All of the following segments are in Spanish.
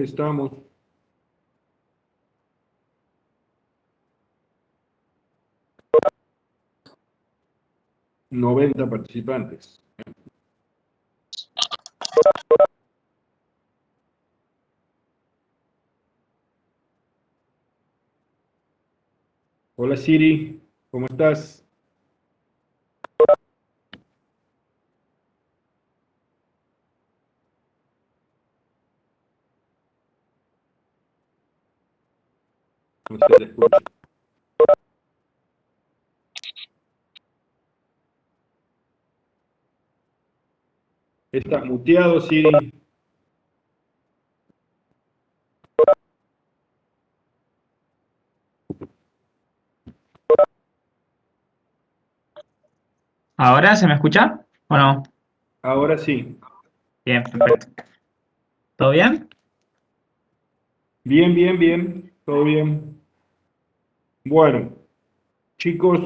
estamos. ...90 participantes. Hola Siri, ¿cómo estás? No se te escucha. Estás muteado, Siri. ¿Ahora se me escucha o no? Ahora sí. Bien, perfecto. ¿Todo bien? Bien, bien, bien. Todo bien. Bueno, chicos,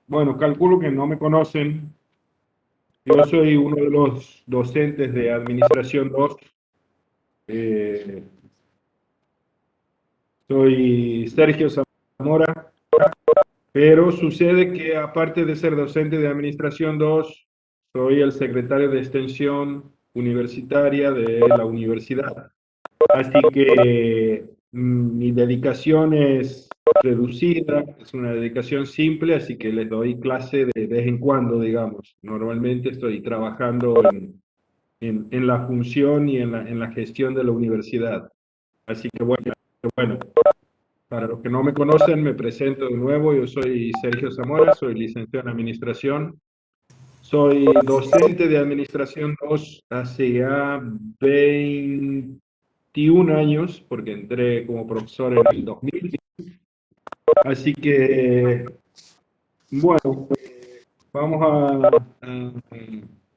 bueno, calculo que no me conocen. Yo soy uno de los docentes de Administración 2. Eh, Soy Sergio Zamora, pero sucede que aparte de ser docente de Administración 2, soy el secretario de Extensión Universitaria de la universidad. Así que mi dedicación es reducida, es una dedicación simple, así que les doy clase de vez en cuando, digamos. Normalmente estoy trabajando en la función y en la gestión de la universidad. Así que bueno, para los que no me conocen, me presento de nuevo. Yo soy Sergio Zamora, soy licenciado en Administración. Soy docente de Administración 2 hace ya 21 años, porque entré como profesor en el 2000. Así que, bueno, vamos a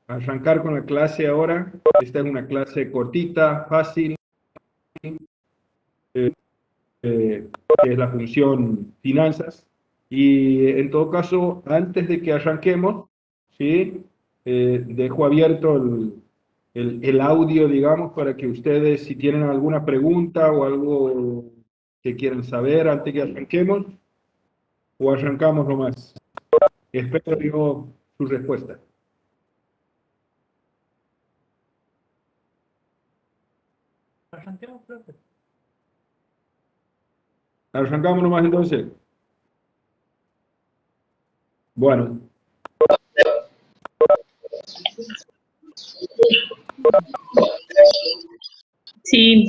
arrancar con la clase ahora. Esta es una clase cortita, fácil, eh, que es la función finanzas. Y en todo caso, antes de que arranquemos, ¿sí? Dejo abierto el audio, digamos, para que ustedes, si tienen alguna pregunta o algo que quieran saber antes que arranquemos, o arrancamos nomás. Espero yo su respuesta. Arranquemos, profe. Arrancamos nomás entonces. Bueno, Sí,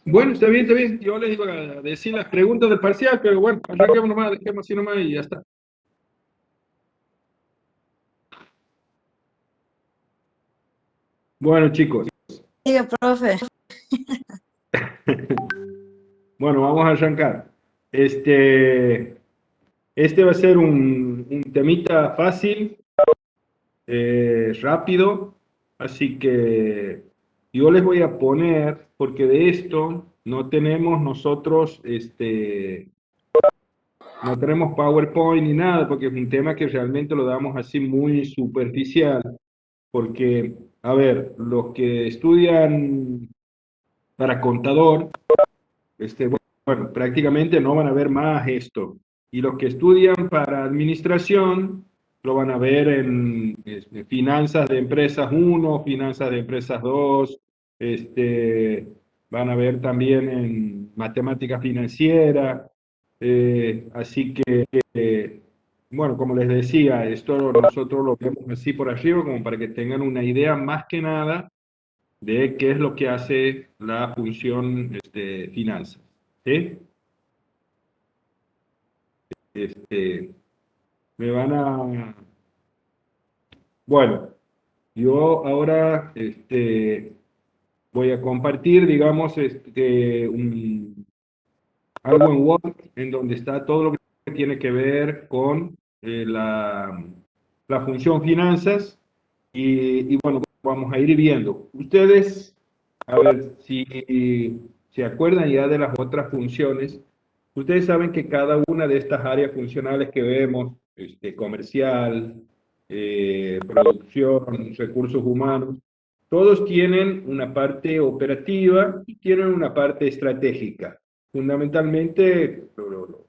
bueno, está bien, está bien. Yo les iba a decir las preguntas del parcial, pero bueno, arranquemos nomás, dejemos así nomás y ya está. Bueno, chicos. Diga, profe. Bueno, vamos a arrancar. Este va a ser un temita fácil, rápido, así que yo les voy a poner, porque de esto no tenemos nosotros, no tenemos PowerPoint ni nada, porque es un tema que realmente lo damos así muy superficial, porque, a ver, los que estudian para contador, bueno, prácticamente no van a ver más esto. Y los que estudian para administración lo van a ver en finanzas de empresas 1, finanzas de empresas 2, van a ver también en matemática financiera. Así que, bueno, como les decía, esto nosotros lo vemos así por arriba, como para que tengan una idea más que nada de qué es lo que hace la función finanzas. ¿Sí? Me van a... Bueno, yo ahora voy a compartir, digamos, algo en Word en donde está todo lo que tiene que ver con la función finanzas y bueno, vamos a ir viendo. Ustedes, a ver si se acuerdan ya de las otras funciones. Ustedes saben que cada una de estas áreas funcionales que vemos, comercial, producción, recursos humanos, todos tienen una parte operativa y tienen una parte estratégica. Fundamentalmente,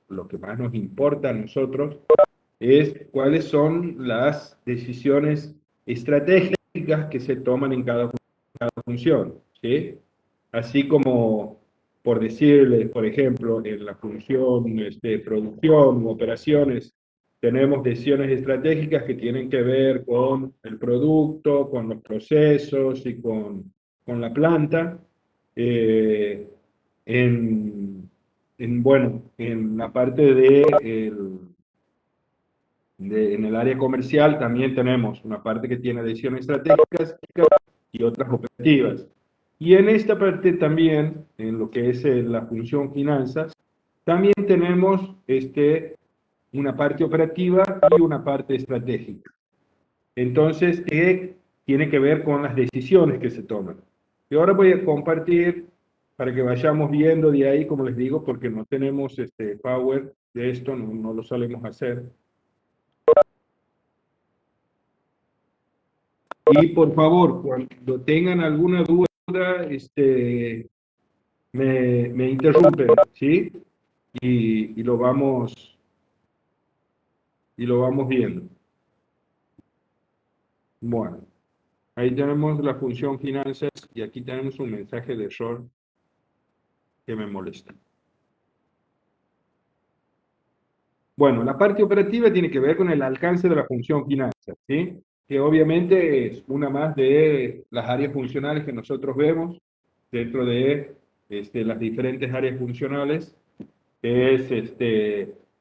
lo que más nos importa a nosotros es cuáles son las decisiones estratégicas que se toman en cada función, ¿sí? Así como, por decirle, por ejemplo, en la función producción u operaciones, tenemos decisiones estratégicas que tienen que ver con el producto, con los procesos y con la planta. Eh, bueno, en la parte en el área comercial también tenemos una parte que tiene decisiones estratégicas y otras operativas. Y en esta parte también, en lo que es la función finanzas, también tenemos una parte operativa y una parte estratégica. Entonces, ¿qué tiene que ver con las decisiones que se toman? Y ahora voy a compartir para que vayamos viendo de ahí, como les digo, porque no tenemos Power de esto, no lo solemos hacer. Y por favor, cuando tengan alguna duda, me interrumpen, ¿sí? Y lo vamos viendo. Bueno, ahí tenemos la función finanzas y aquí tenemos un mensaje de error que me molesta. Bueno, la parte operativa tiene que ver con el alcance de la función finanzas, ¿sí? Que obviamente es una más de las áreas funcionales que nosotros vemos dentro de las diferentes áreas funcionales, que es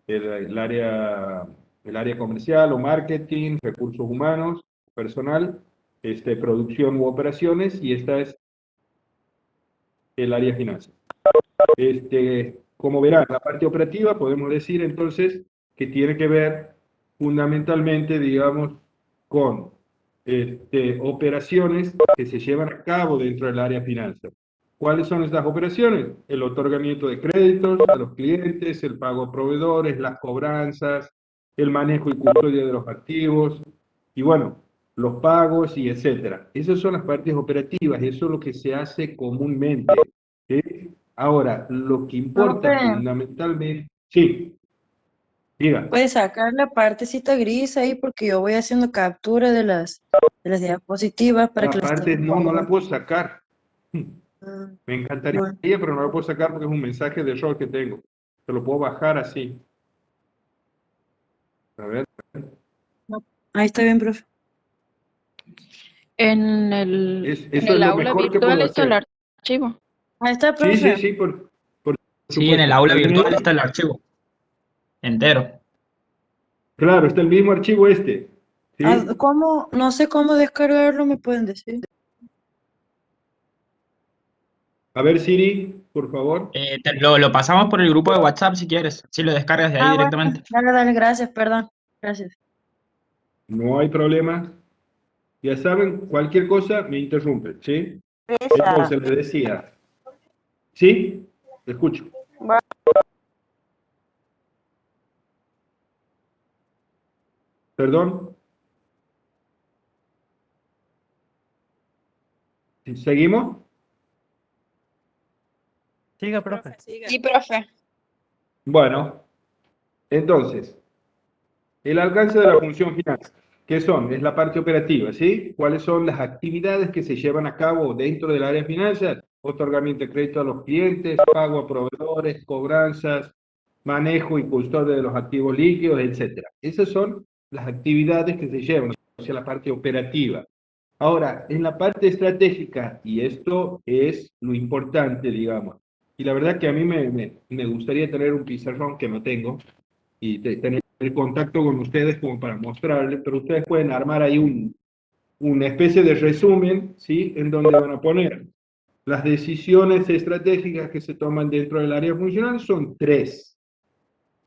el área comercial o marketing, recursos humanos, personal, producción u operaciones, y esta es el área finanzas. Como verán, la parte operativa podemos decir entonces que tiene que ver fundamentalmente, digamos, con operaciones que se llevan a cabo dentro del área finanzas. ¿Cuáles son estas operaciones? El otorgamiento de créditos a los clientes, el pago a proveedores, las cobranzas, el manejo y custodia de los activos, y bueno, los pagos y etcétera. Esas son las partes operativas, eso es lo que se hace comúnmente. ¿Sí? Ahora, lo que importa Profe, fundamentalmente, sí, diga, puede sacar la partecita gris ahí porque yo voy haciendo captura de las diapositivas para que la las parte tenga no la guardadas. puedo sacar. Ah, Me encantaría, bueno, pero no lo puedo sacar porque es un mensaje de error que tengo. Te lo puedo bajar así. A ver, no. Ahí está bien, profe. En eso es el lo aula mejor que puedo virtual está el hacer. archivo. Ahí está, Sí, sí, profe. sí, por Sí, en el supuesto. aula Ahí viene, virtual está el archivo entero. claro, está el mismo archivo este. Ah, ¿Sí? ¿cómo? No sé cómo descargarlo, ¿me pueden decir? A ver, Siri, por favor. Lo pasamos por el grupo de WhatsApp si quieres. Si lo descargas de ahí Ah, bueno, directamente. dale, dale, gracias, perdón. Gracias. No hay problema. Ya saben, cualquier cosa me interrumpen, ¿sí? Esa. Entonces le decía, ¿sí? Escucho. Va. ¿Perdón? ¿Seguimos? Siga, profe. Sí, profe. Bueno, entonces, el alcance de la función finanza, ¿qué son? Es la parte operativa, ¿sí? ¿Cuáles son las actividades que se llevan a cabo dentro del área de finanzas? Otorgamiento de crédito a los clientes, pago a proveedores, cobranzas, manejo y custodia de los activos líquidos, etcétera. Esas son las actividades que se llevan hacia la parte operativa. Ahora, en la parte estratégica, y esto es lo importante, digamos, y la verdad que a mí me gustaría tener un pizarrón que no tengo, y tener el contacto con ustedes como para mostrarles, pero ustedes pueden armar ahí una especie de resumen, ¿sí? En donde van a poner las decisiones estratégicas que se toman dentro del área funcional, son tres,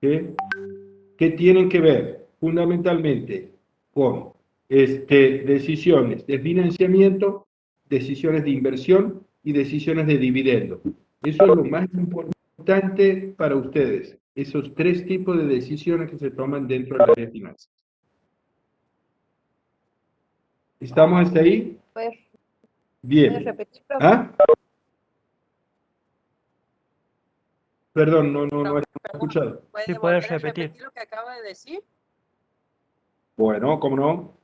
¿sí? Que tienen que ver fundamentalmente con decisiones de financiamiento, decisiones de inversión y decisiones de dividendo. Eso es lo más importante para ustedes, esos tres tipos de decisiones que se toman dentro del área de finanzas. ¿Estamos hasta ahí? Bien. ¿Puedes repetir, profe? ¿Ah? Perdón, no he escuchado. ¿Puede Sí, puedes volver a repetir. repetir lo que acaba de decir? Bueno, cómo no.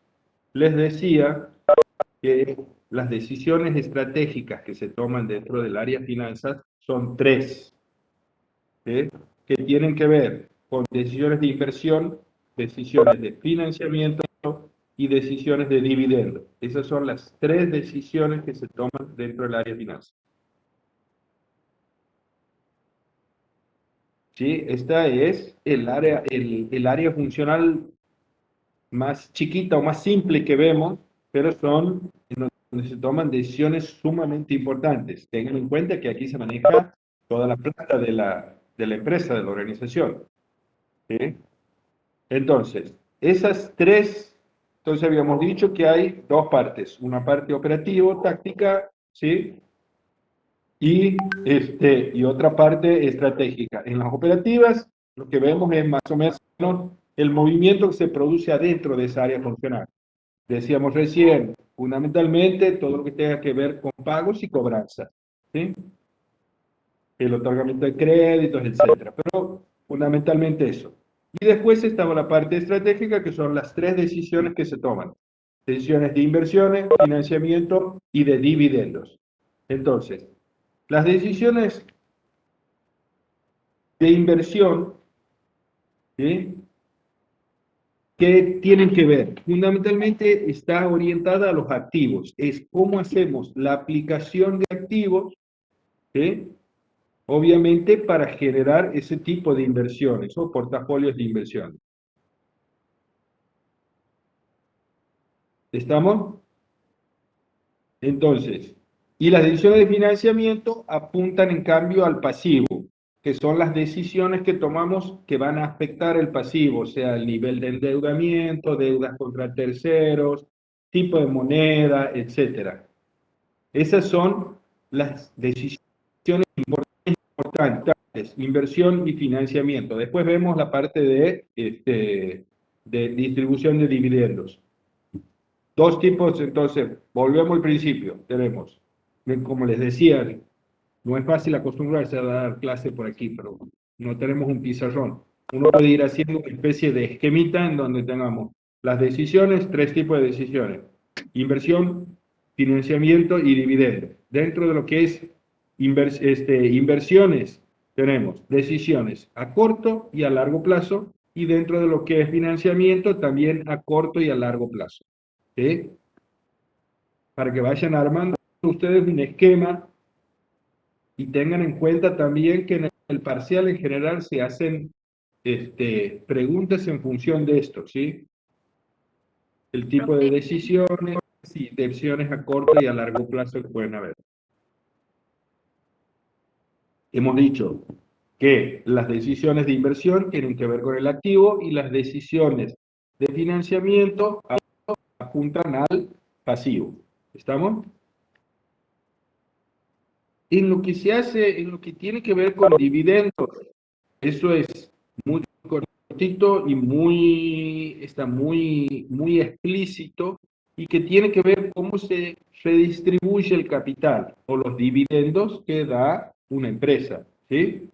Les decía que las decisiones estratégicas que se toman dentro del área de finanzas son tres, ¿sí? Que tienen que ver con decisiones de inversión, decisiones de financiamiento y decisiones de dividendo. Esas son las tres decisiones que se toman dentro del área de finanzas. ¿Sí? Esta es el área funcional más chiquita o más simple que vemos, pero son en donde se toman decisiones sumamente importantes. Tengan en cuenta que aquí se maneja toda la plata de la empresa, de la organización. ¿Sí? Entonces, entonces habíamos dicho que hay dos partes, una parte operativo, táctica, ¿sí? Y otra parte estratégica. En las operativas, lo que vemos es más o menos el movimiento que se produce adentro de esa área funcional. Decíamos recién, fundamentalmente todo lo que tenga que ver con pagos y cobranzas, ¿sí? El otorgamiento de créditos, etcétera. Pero fundamentalmente eso. Y después estaba la parte estratégica, que son las tres decisiones que se toman. Decisiones de inversiones, financiamiento y de dividendos. Entonces, las decisiones de inversión, ¿sí? ¿Qué tienen que ver? Fundamentalmente está orientada a los activos. Es cómo hacemos la aplicación de activos, ¿sí? Obviamente para generar ese tipo de inversiones o portafolios de inversión. ¿Estamos? Entonces, y las decisiones de financiamiento apuntan en cambio al pasivo, que son las decisiones que tomamos que van a afectar el pasivo, o sea, el nivel de endeudamiento, deudas contra terceros, tipo de moneda, etcétera. Esas son las decisiones importantes, inversión y financiamiento. Después vemos la parte de distribución de dividendos. Dos tipos, entonces, volvemos al principio, tenemos, como les decía, no es fácil acostumbrarse a dar clase por aquí, pero no tenemos un pizarrón. Uno puede ir haciendo una especie de esquemita en donde tengamos las decisiones, tres tipos de decisiones: inversión, financiamiento y dividendo. Dentro de lo que es inversiones, tenemos decisiones a corto y a largo plazo, y dentro de lo que es financiamiento, también a corto y a largo plazo. ¿Sí? Para que vayan armando ustedes un esquema y tengan en cuenta también que en el parcial en general se hacen preguntas en función de esto, ¿sí? El tipo de decisiones y decisiones a corto y a largo plazo que pueden haber. Hemos dicho que las decisiones de inversión tienen que ver con el activo y las decisiones de financiamiento apuntan al pasivo. ¿Estamos? En lo que se hace, en lo que tiene que ver con dividendos, eso es muy cortito y está muy explícito, y que tiene que ver cómo se redistribuye el capital o los dividendos que da una empresa, ¿sí?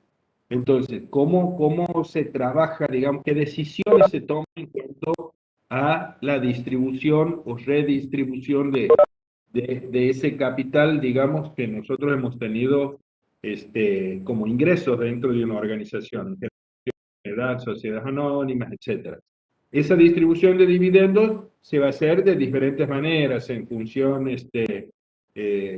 Entonces, cómo se trabaja, digamos, qué decisiones se toman en cuanto a la distribución o redistribución de ese capital, digamos, que nosotros hemos tenido como ingresos dentro de una organización, sociedades anónimas, etcétera. Esa distribución de dividendos se va a hacer de diferentes maneras, en función, se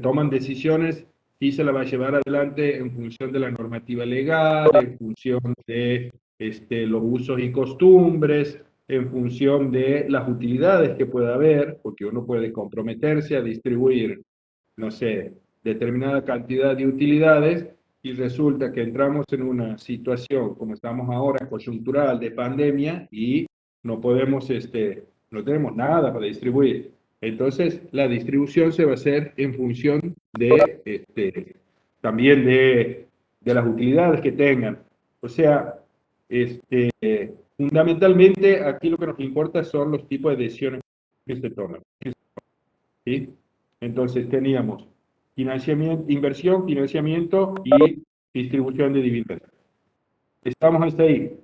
toman decisiones y se la va a llevar adelante en función de la normativa legal, en función de los usos y costumbres, en función de las utilidades que pueda haber, porque uno puede comprometerse a distribuir, no sé, determinada cantidad de utilidades, y resulta que entramos en una situación como estamos ahora, coyuntural, de pandemia, y no podemos, no tenemos nada para distribuir. Entonces, la distribución se va a hacer en función también de las utilidades que tengan. O sea, fundamentalmente aquí lo que nos importa son los tipos de decisiones que se toman, ¿sí? Entonces teníamos financiamiento, inversión, financiamiento y distribución de dividendos. ¿Estamos hasta ahí?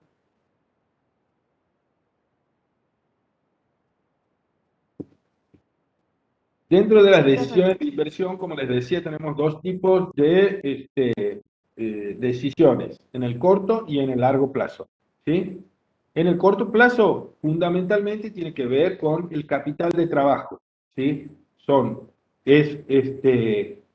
Dentro de las decisiones de inversión, como les decía, tenemos dos tipos de decisiones, en el corto y en el largo plazo. ¿Sí? En el corto plazo, fundamentalmente tiene que ver con el capital de trabajo. ¿Sí?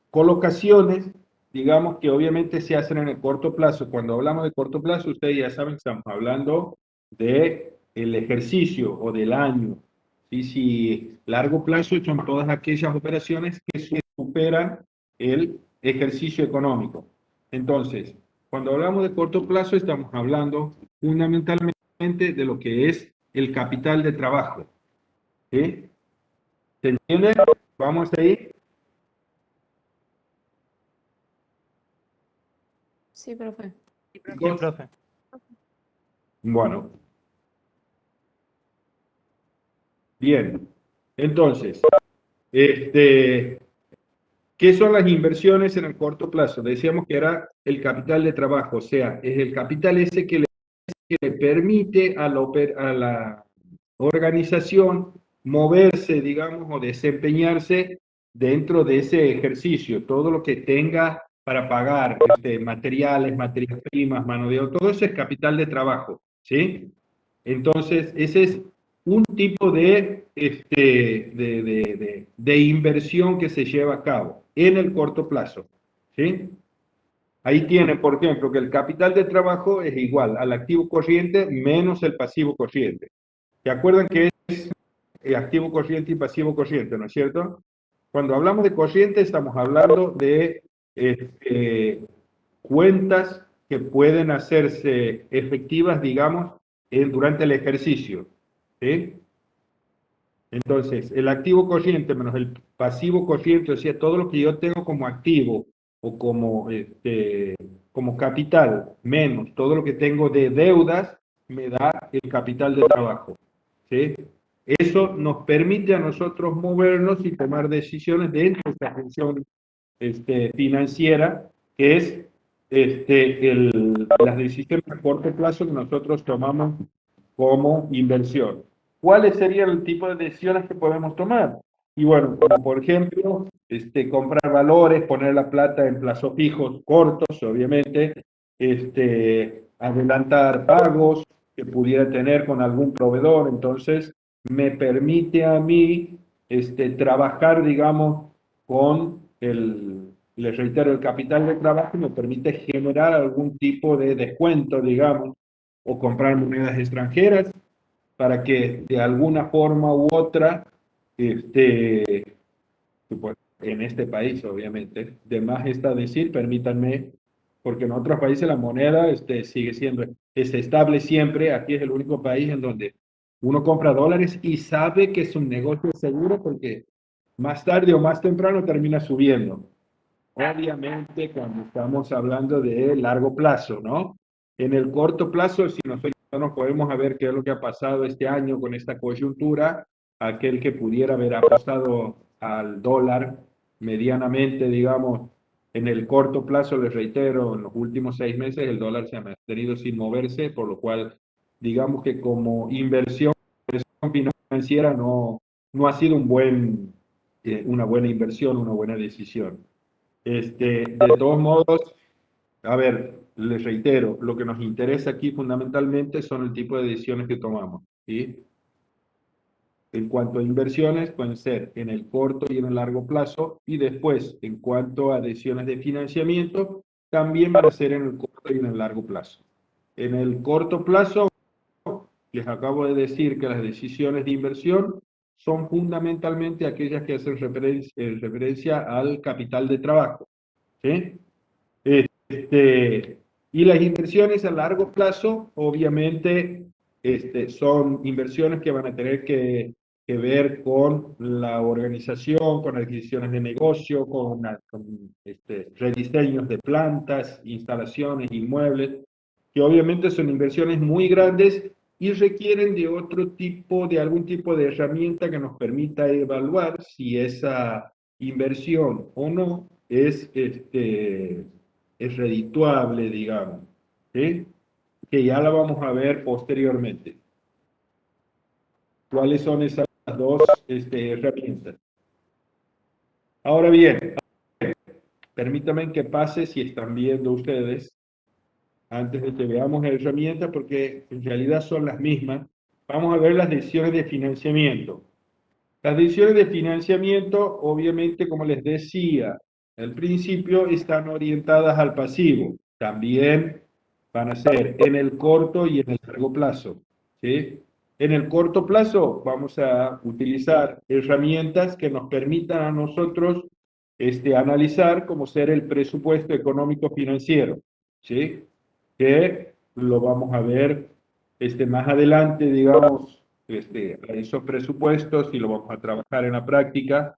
Colocaciones, digamos, que obviamente se hacen en el corto plazo. Cuando hablamos de corto plazo, ustedes ya saben que estamos hablando de el ejercicio o del año. Y si largo plazo son todas aquellas operaciones que superan el ejercicio económico. Entonces, cuando hablamos de corto plazo, estamos hablando fundamentalmente de lo que es el capital de trabajo. ¿Sí? ¿Se entiende? ¿Vamos ahí? Sí, profe. Sí, profe. Bueno. Bien. Entonces, ¿qué son las inversiones en el corto plazo? Decíamos que era el capital de trabajo, o sea, es el capital ese que le permite a la organización moverse, digamos, o desempeñarse dentro de ese ejercicio. Todo lo que tenga para pagar materiales, materias primas, mano de obra, todo eso es capital de trabajo, ¿sí? Entonces, ese es un tipo de inversión que se lleva a cabo en el corto plazo, ¿sí? Ahí tiene, por ejemplo, que el capital de trabajo es igual al activo corriente menos el pasivo corriente. ¿Se acuerdan que es activo corriente y pasivo corriente, no es cierto? Cuando hablamos de corriente estamos hablando de cuentas que pueden hacerse efectivas, digamos, durante el ejercicio. ¿Sí? Entonces, el activo corriente menos el pasivo corriente, o sea, todo lo que yo tengo como activo o como capital, menos todo lo que tengo de deudas, me da el capital de trabajo. ¿Sí? Eso nos permite a nosotros movernos y tomar decisiones dentro de esta función financiera, que es las decisiones a corto plazo que nosotros tomamos como inversión. ¿Cuáles serían el tipo de decisiones que podemos tomar? Y bueno, como por ejemplo, comprar valores, poner la plata en plazos fijos cortos, obviamente, adelantar pagos que pudiera tener con algún proveedor, entonces me permite a mí trabajar, digamos, con les reitero, el capital de trabajo me permite generar algún tipo de descuento, digamos, o comprar monedas extranjeras para que de alguna forma u otra, pues, en este país, obviamente, de más está decir, permítanme, porque en otros países la moneda sigue siendo, es estable siempre, aquí es el único país en donde uno compra dólares y sabe que es un negocio seguro porque más tarde o más temprano termina subiendo. Obviamente, cuando estamos hablando de largo plazo, ¿no? En el corto plazo, si nosotros nos podemos ver qué es lo que ha pasado este año con esta coyuntura, aquel que pudiera haber apostado al dólar medianamente, digamos, en el corto plazo, les reitero, en los últimos 6 meses el dólar se ha mantenido sin moverse, por lo cual, digamos que como inversión financiera no ha sido una buena inversión, una buena decisión. De todos modos, a ver, les reitero, lo que nos interesa aquí fundamentalmente son el tipo de decisiones que tomamos, ¿sí? En cuanto a inversiones, pueden ser en el corto y en el largo plazo, y después, en cuanto a decisiones de financiamiento, también van a ser en el corto y en el largo plazo. En el corto plazo, les acabo de decir que las decisiones de inversión son fundamentalmente aquellas que hacen referencia al capital de trabajo, ¿sí? Y las inversiones a largo plazo, obviamente, son inversiones que van a tener que ver con la organización, con adquisiciones de negocio, con rediseños de plantas, instalaciones, inmuebles, que obviamente son inversiones muy grandes y requieren de algún tipo de herramienta que nos permita evaluar si esa inversión o no es redituable, digamos, ¿sí? Que ya la vamos a ver posteriormente. ¿Cuáles son esas dos herramientas? Ahora bien, permítanme que pase si están viendo ustedes, antes de que veamos la herramienta, porque en realidad son las mismas. Vamos a ver las decisiones de financiamiento. Las decisiones de financiamiento, obviamente, como les decía al principio, están orientadas al pasivo. También van a ser en el corto y en el largo plazo, ¿sí? En el corto plazo vamos a utilizar herramientas que nos permitan a nosotros analizar cómo ser el presupuesto económico financiero, ¿sí? Que lo vamos a ver más adelante, digamos, esos presupuestos y lo vamos a trabajar en la práctica.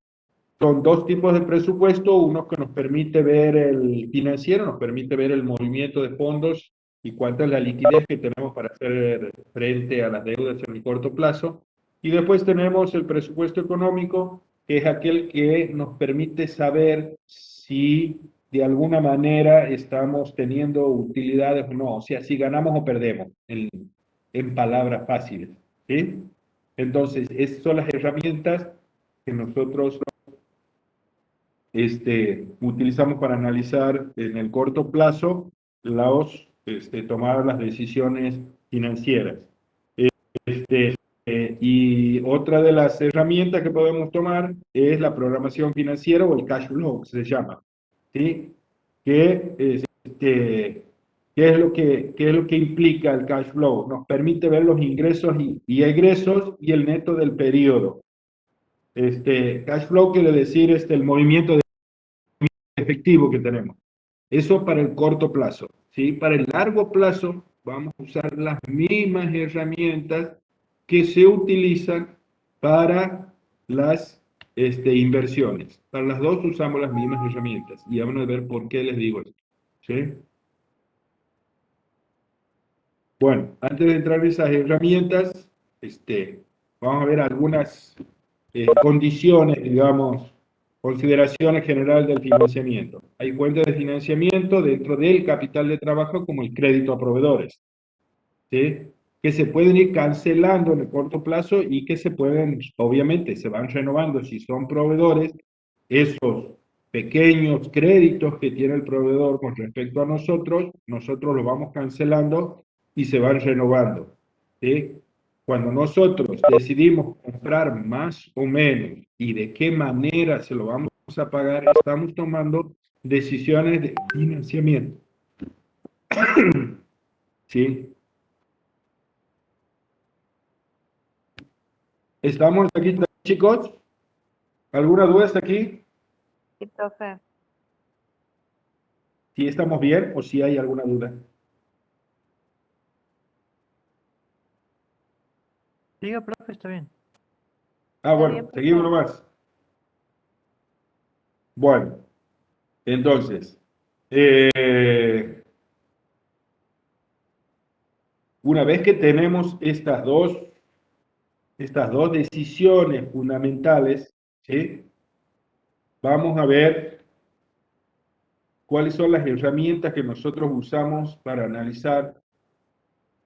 Son dos tipos de presupuesto, uno que nos permite ver el financiero, nos permite ver el movimiento de fondos y cuánta es la liquidez que tenemos para hacer frente a las deudas en el corto plazo. Y después tenemos el presupuesto económico, que es aquel que nos permite saber si de alguna manera estamos teniendo utilidades o no, o sea, si ganamos o perdemos, en palabras fáciles, ¿sí? Entonces, esas son las herramientas que nosotros utilizamos para analizar en el corto plazo tomar las decisiones financieras. Y otra de las herramientas que podemos tomar es la programación financiera o el cash flow, que se llama, ¿sí? Que, ¿qué es lo que implica el cash flow? Nos permite ver los ingresos y egresos y el neto del periodo. Cash flow quiere decir el movimiento efectivo que tenemos. Eso para el corto plazo, ¿sí? Para el largo plazo vamos a usar las mismas herramientas que se utilizan para las inversiones. Para las dos usamos las mismas herramientas y vamos a ver por qué les digo esto, ¿sí? Bueno, antes de entrar en esas herramientas, vamos a ver algunas condiciones, digamos, consideraciones generales del financiamiento. Hay fuentes de financiamiento dentro del capital de trabajo como el crédito a proveedores, ¿sí? Que se pueden ir cancelando en el corto plazo y que se pueden, obviamente, se van renovando si son proveedores, esos pequeños créditos que tiene el proveedor con respecto a nosotros, nosotros los vamos cancelando y se van renovando, ¿sí? Cuando nosotros decidimos comprar más o menos y de qué manera se lo vamos a pagar, estamos tomando decisiones de financiamiento, ¿sí? ¿Estamos aquí, chicos? ¿Alguna duda hasta aquí? Sí, profe. ¿Si estamos bien o si hay alguna duda? Siga, profe, está bien. Ah, Está bueno, bien, profe. seguimos nomás. Bueno, entonces, una vez que tenemos estas dos decisiones fundamentales, ¿sí? Vamos a ver cuáles son las herramientas que nosotros usamos para analizar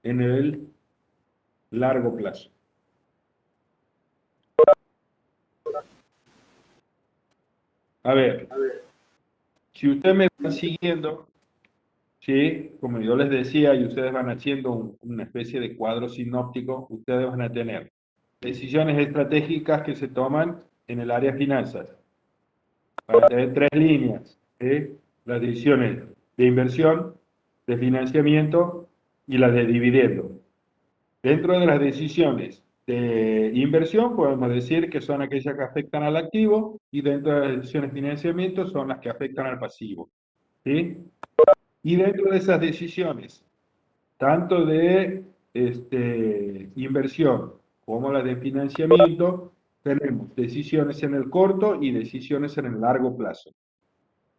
en el largo plazo. A ver, si ustedes me están siguiendo, ¿sí? Como yo les decía, y ustedes van haciendo una especie de cuadro sinóptico, ustedes van a tener decisiones estratégicas que se toman en el área de finanzas. Van a tener tres líneas, ¿sí? Las decisiones de inversión, de financiamiento y las de dividendo. Dentro de las decisiones de inversión, podemos decir que son aquellas que afectan al activo y dentro de las decisiones de financiamiento son las que afectan al pasivo, ¿sí? Y dentro de esas decisiones, tanto de inversión como las de financiamiento, tenemos decisiones en el corto y decisiones en el largo plazo.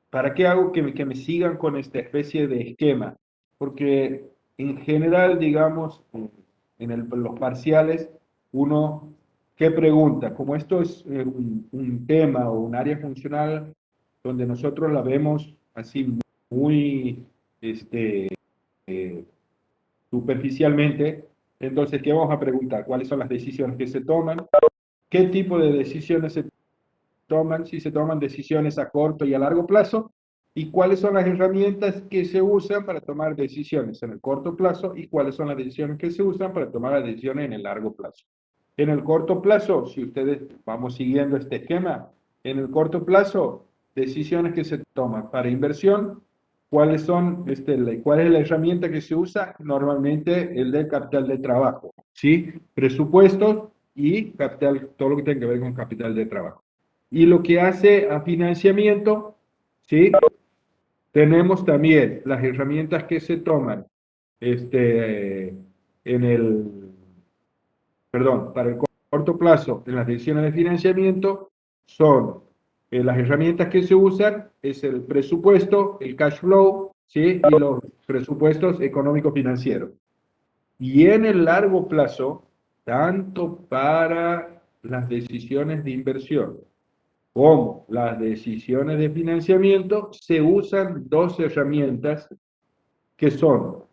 ¿Para qué hago que me sigan con esta especie de esquema? Porque en general, digamos, los parciales, uno ¿Qué pregunta? Como esto es un tema o un área funcional donde nosotros la vemos así muy superficialmente, entonces, ¿qué vamos a preguntar? ¿Cuáles son las decisiones que se toman? ¿Qué tipo de decisiones se toman? Si se toman decisiones a corto y a largo plazo, y cuáles son las herramientas que se usan para tomar decisiones en el corto plazo y cuáles son las decisiones que se usan para tomar las decisiones en el largo plazo. En el corto plazo, si ustedes vamos siguiendo este esquema, en el corto plazo, decisiones que se toman para inversión, ¿cuáles son, cuál es la herramienta que se usa? Normalmente el del capital de trabajo, ¿sí? Presupuestos y capital, todo lo que tenga que ver con capital de trabajo. Y lo que hace a financiamiento, ¿sí? Tenemos también las herramientas que se toman para el corto plazo en las decisiones de financiamiento son las herramientas que se usan, es el presupuesto, el cash flow, ¿sí? Y los presupuestos económicos financieros. Y en el largo plazo, tanto para las decisiones de inversión como las decisiones de financiamiento, se usan dos herramientas que son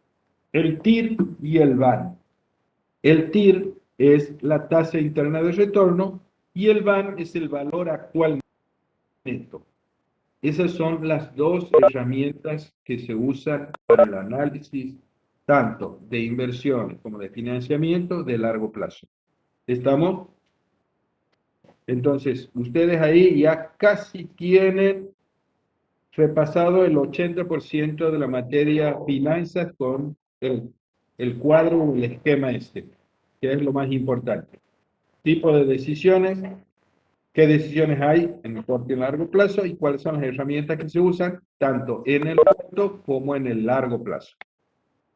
el TIR y el BAN. El TIR es la tasa interna de retorno y el BAN es el valor actual neto. Esas son las dos herramientas que se usan para el análisis tanto de inversión como de financiamiento de largo plazo. ¿Estamos? Entonces, ustedes ahí ya casi tienen repasado el 80% de la materia finanzas con el cuadro o el esquema este, que es lo más importante. Tipo de decisiones, qué decisiones hay en el corto y en largo plazo y cuáles son las herramientas que se usan tanto en el corto como en el largo plazo.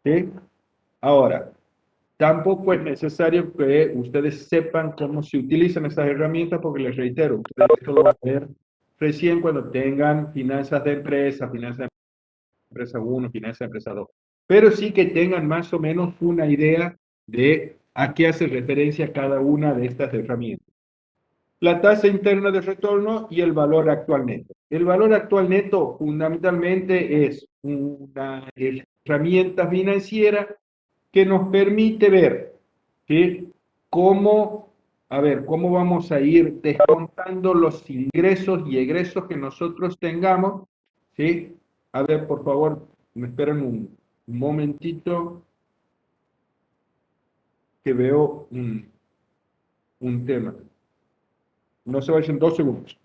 ¿Sí? Ahora, tampoco es necesario que ustedes sepan cómo se utilizan esas herramientas porque les reitero, ustedes esto lo van a ver recién cuando tengan finanzas de empresa 1, finanzas de empresa 2. Pero sí que tengan más o menos una idea de a qué hace referencia cada una de estas herramientas. La tasa interna de retorno y el valor actual neto. El valor actual neto fundamentalmente es una herramienta financiera que nos permite ver, ¿sí? cómo vamos a ir descontando los ingresos y egresos que nosotros tengamos, ¿sí? A ver, por favor, me esperan un momentito que veo un tema. No se vayan 2 segundos.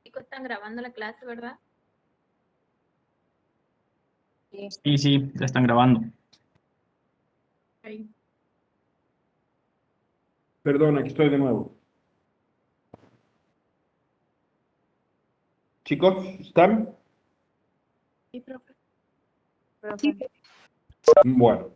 Chicos, están grabando la clase, ¿verdad? Sí, sí, la están grabando. Ok. Perdón, aquí estoy de nuevo. Chicos, ¿están? Sí, profe. Bueno.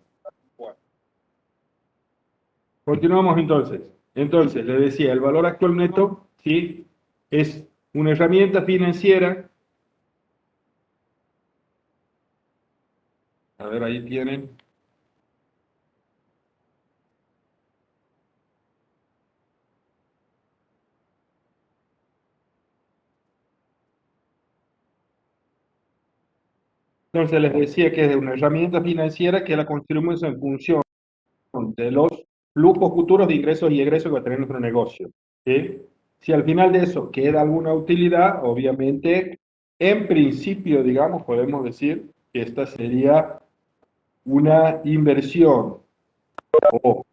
Continuamos entonces. Entonces, le decía, el valor actual neto, ¿sí? Es una herramienta financiera. A ver, ahí tienen. Entonces, les decía que es una herramienta financiera que la construimos en función de los flujos futuros de ingresos y egresos que va a tener nuestro negocio. ¿Sí? Si al final de eso queda alguna utilidad, obviamente, en principio, digamos, podemos decir que esta sería una inversión o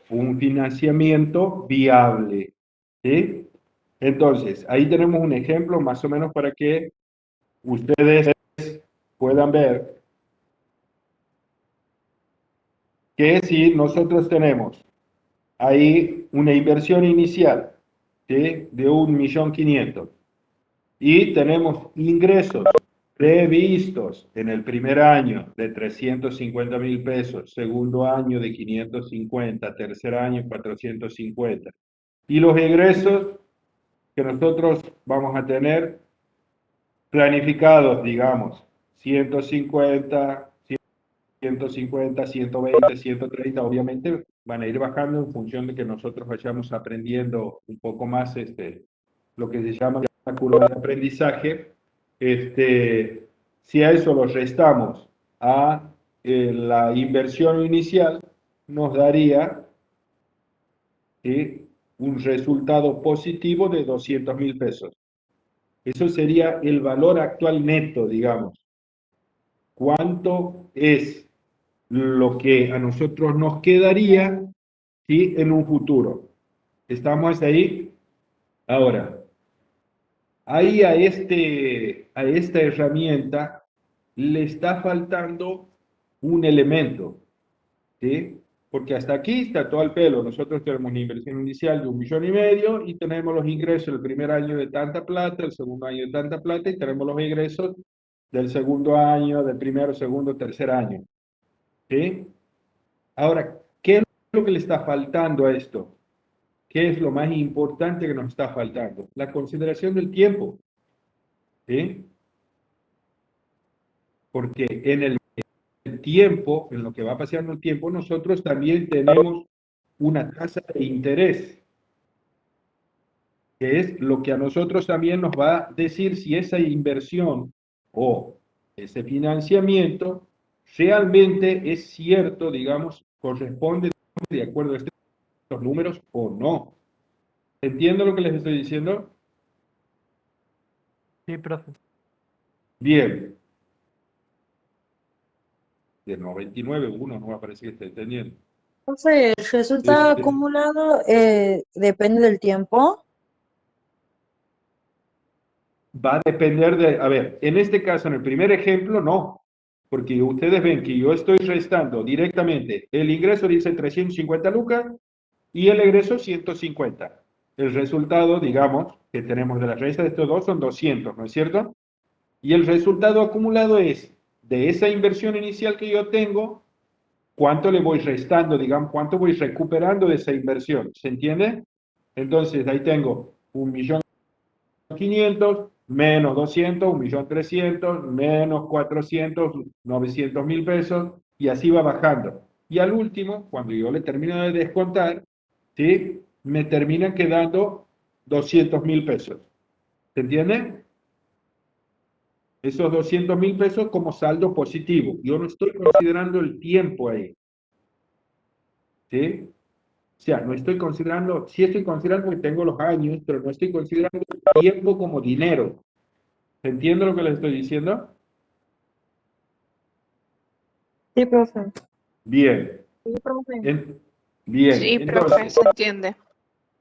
un financiamiento viable. ¿Sí? Entonces, ahí tenemos un ejemplo más o menos para que ustedes puedan ver que si nosotros tenemos ahí una inversión inicial, ¿sí? de 1.500.000 y tenemos ingresos previstos en el primer año de 350.000 pesos, segundo año de 550, tercer año 450. Y los egresos que nosotros vamos a tener planificados, digamos, 150, 150, 120, 130, obviamente van a ir bajando en función de que nosotros vayamos aprendiendo un poco más lo que se llama la curva de aprendizaje. Si a eso lo restamos a la inversión inicial, nos daría un resultado positivo de 200.000 pesos. Eso sería el valor actual neto, digamos. ¿Cuánto es lo que a nosotros nos quedaría, ¿sí?, en un futuro? ¿Estamos ahí? Ahora, ahí a esta herramienta le está faltando un elemento, ¿sí? Porque hasta aquí está todo al pelo. Nosotros tenemos una inversión inicial de 1,5 millones y tenemos los ingresos el primer año de tanta plata, el segundo año de tanta plata y tenemos los ingresos del segundo año, del primero, segundo, tercer año. ¿Sí? Ahora, ¿qué es lo que le está faltando a esto? ¿Qué es lo más importante que nos está faltando? La consideración del tiempo. ¿Sí? Porque en el tiempo, en lo que va pasando el tiempo, nosotros también tenemos una tasa de interés, que es lo que a nosotros también nos va a decir si esa inversión o ese financiamiento realmente es cierto, digamos, corresponde de acuerdo a estos números o no. ¿Entiendo lo que les estoy diciendo? Sí, profe. Bien. De 99, uno no me parece que esté entendiendo. Profe, ¿el resultado Este, acumulado depende del tiempo? Va a depender de, a ver, en este caso, en el primer ejemplo, no, porque ustedes ven que yo estoy restando directamente, el ingreso dice 350 lucas y el egreso 150. El resultado, digamos, que tenemos de la resta de estos dos son 200, ¿no es cierto? Y el resultado acumulado es, de esa inversión inicial que yo tengo, ¿cuánto le voy restando, digamos, cuánto voy recuperando de esa inversión? ¿Se entiende? Entonces, ahí tengo 1.500.000 menos 200, 1.300.000 menos 400, 900.000 pesos, y así va bajando. Y al último, cuando yo le termino de descontar, ¿sí?, me terminan quedando 200.000 pesos. ¿Se entiende? Esos 200.000 pesos como saldo positivo. Yo no estoy considerando el tiempo ahí. ¿Sí? O sea, no estoy considerando, sí estoy considerando que tengo los años, pero no estoy considerando el tiempo como dinero. ¿Entiende lo que les estoy diciendo? Sí, profe. Bien. Sí, profe. Bien. Sí, profe, Entonces, se entiende.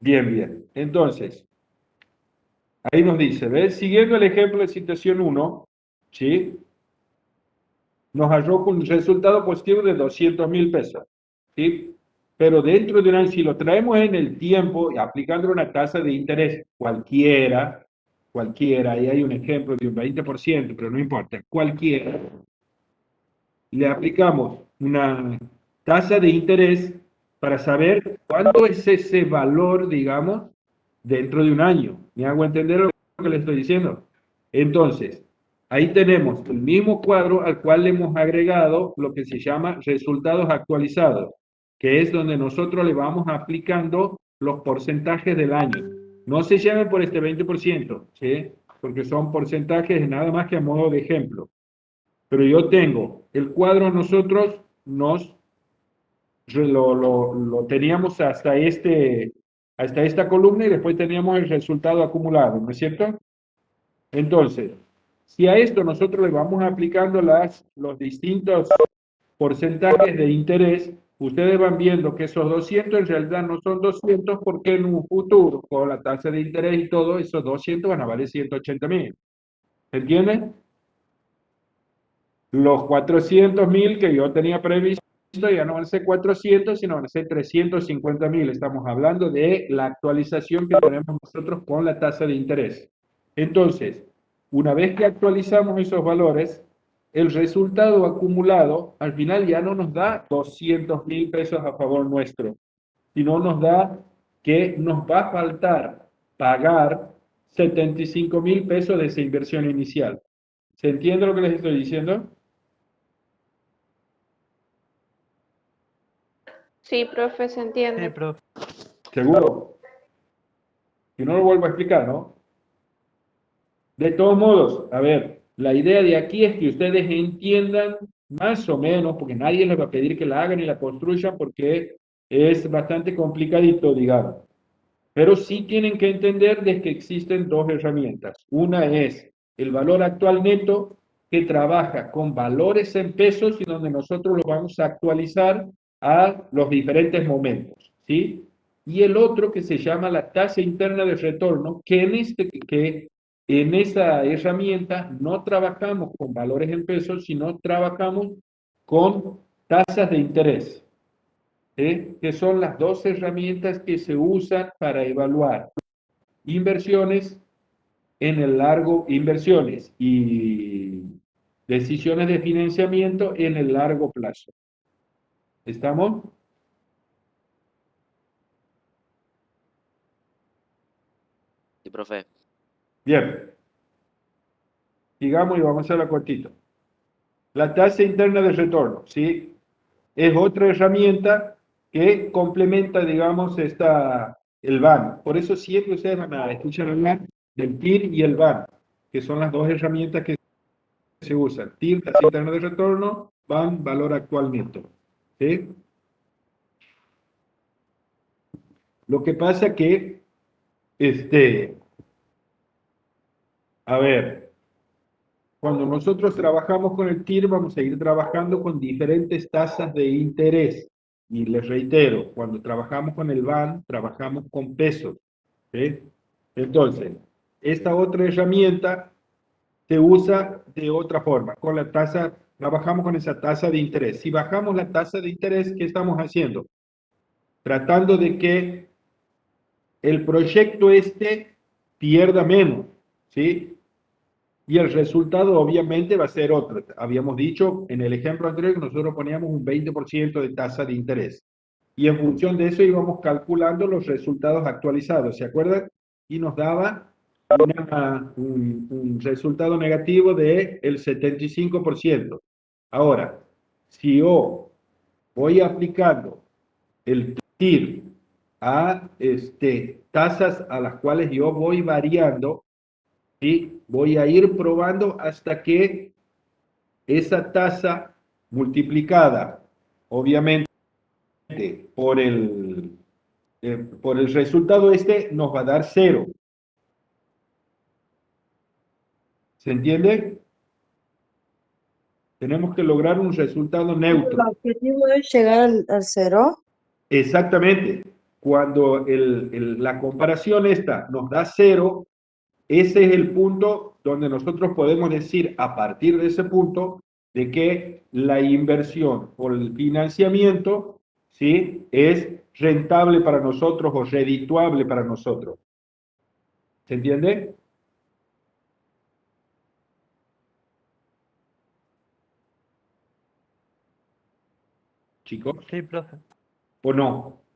bien. Entonces, ahí nos dice, ¿ves? Siguiendo el ejemplo de situación 1, ¿sí?, nos arroja un resultado positivo de 200.000 pesos, ¿sí? Pero dentro de un año, si lo traemos en el tiempo, aplicando una tasa de interés cualquiera, ahí hay un ejemplo de un 20%, pero no importa, cualquiera, le aplicamos una tasa de interés para saber cuánto es ese valor, digamos, dentro de un año. ¿Me hago entender lo que le estoy diciendo? Entonces, ahí tenemos el mismo cuadro al cual le hemos agregado lo que se llama resultados actualizados, que es donde nosotros le vamos aplicando los porcentajes del año. No se llamen por este 20%, ¿sí?, porque son porcentajes nada más que a modo de ejemplo. Pero yo tengo el cuadro, nosotros lo teníamos hasta esta columna y después teníamos el resultado acumulado, ¿no es cierto? Entonces, si a esto nosotros le vamos aplicando los distintos porcentajes de interés, ustedes van viendo que esos 200 en realidad no son 200 porque en un futuro, con la tasa de interés y todo, esos 200 van a valer 180.000. ¿Entienden? Los 400.000 que yo tenía previsto ya no van a ser 400, sino van a ser 350.000. Estamos hablando de la actualización que tenemos nosotros con la tasa de interés. Entonces, Una vez que actualizamos esos valores, el resultado acumulado al final ya no nos da 200.000 pesos a favor nuestro, sino nos da que nos va a faltar pagar 75.000 pesos de esa inversión inicial. ¿Se entiende lo que les estoy diciendo? Sí, profe, se Sí, entiende. profe. ¿Seguro? Si no lo vuelvo a explicar, ¿no? De todos modos, a ver, la idea de aquí es que ustedes entiendan más o menos, porque nadie les va a pedir que la hagan y la construyan porque es bastante complicadito, digamos. Pero sí tienen que entender de que existen dos herramientas. Una es el valor actual neto, que trabaja con valores en pesos y donde nosotros lo vamos a actualizar a los diferentes momentos, ¿sí? Y el otro que se llama la tasa interna de retorno, que en esa herramienta no trabajamos con valores en pesos, sino trabajamos con tasas de interés. Que son las dos herramientas que se usan para evaluar inversiones inversiones y decisiones de financiamiento en el largo plazo. ¿Estamos? Sí, profe. Bien. Sigamos y vamos a hacerla cortito. La tasa interna de retorno, ¿sí? Es otra herramienta que complementa, digamos, el BAN. Por eso siempre ustedes van a escuchar hablar del TIR y el BAN, que son las dos herramientas que se usan. TIR, tasa interna de retorno, BAN, valor actual neto. ¿Sí? Lo que pasa que, a ver, cuando nosotros trabajamos con el TIR, vamos a ir trabajando con diferentes tasas de interés. Y les reitero, cuando trabajamos con el BAN, trabajamos con pesos. ¿Sí? Entonces, esta otra herramienta se usa de otra forma. Con la tasa, trabajamos con esa tasa de interés. Si bajamos la tasa de interés, ¿qué estamos haciendo? Tratando de que el proyecto pierda menos, ¿sí? Y el resultado obviamente va a ser otro. Habíamos dicho en el ejemplo anterior que nosotros poníamos un 20% de tasa de interés. Y en función de eso íbamos calculando los resultados actualizados, ¿se acuerdan? Y nos daba un resultado negativo del 75%. Ahora, si yo voy aplicando el TIR a tasas a las cuales yo voy variando, y voy a ir probando hasta que esa tasa multiplicada, obviamente, por por el resultado nos va a dar cero. ¿Se entiende? Tenemos que lograr un resultado neutro. El objetivo es llegar al cero. Exactamente. Cuando la comparación nos da cero, ese es el punto donde nosotros podemos decir, a partir de ese punto, de que la inversión o el financiamiento, ¿sí?, es rentable para nosotros o redituable para nosotros. ¿Se entiende? Chicos, Sí, profe. ¿o no?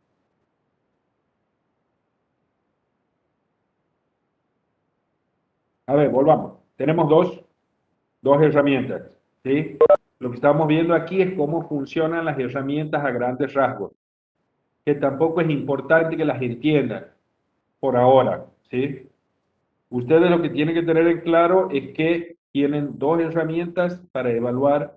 A ver, volvamos. Tenemos dos herramientas, ¿sí? Lo que estamos viendo aquí es cómo funcionan las herramientas a grandes rasgos, que tampoco es importante que las entiendan por ahora, ¿sí? Ustedes lo que tienen que tener en claro es que tienen dos herramientas para evaluar